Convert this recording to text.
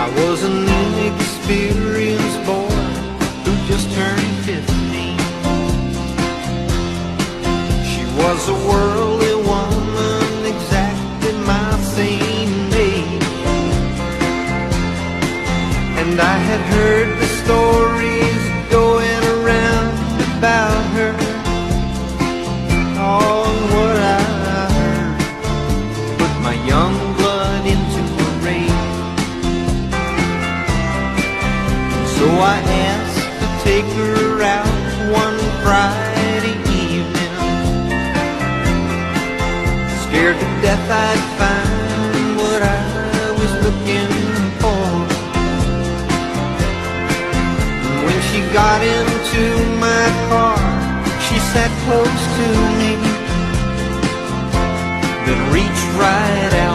I was an inexperienced boy who just turned 15. She was a worldly woman, exactly my same age. And I had heard the stories going around about her. All what I heard put my young blood into a rage. So I asked to take her out one Friday evening, scared to death I'd find what I was looking for. And when she got into my car, she sat close to me, then reached right out